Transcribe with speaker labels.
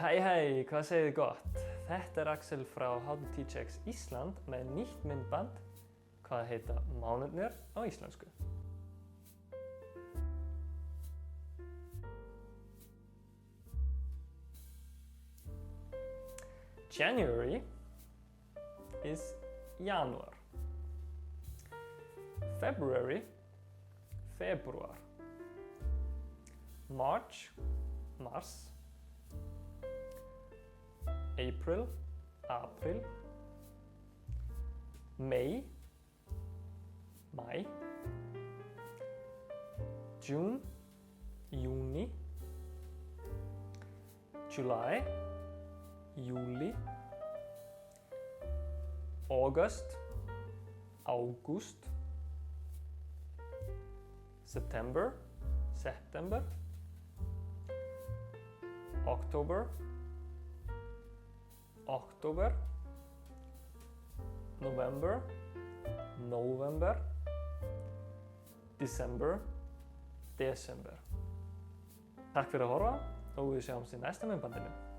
Speaker 1: Hæ, hvað segið þið gott? Þetta Axel frá How to Teach X Ísland með nýtt myndband hvað heita mánuðnir á íslensku. January is Janúar. February, Febrúar. March, Mars. April, April. May, Maí. June, Júní. July, Júli. August, Ágúst. September, September. Október, Október. November, November. Desember, Desember. Takk fyrir að horfa og við sjáumst í næsta myndbandinu.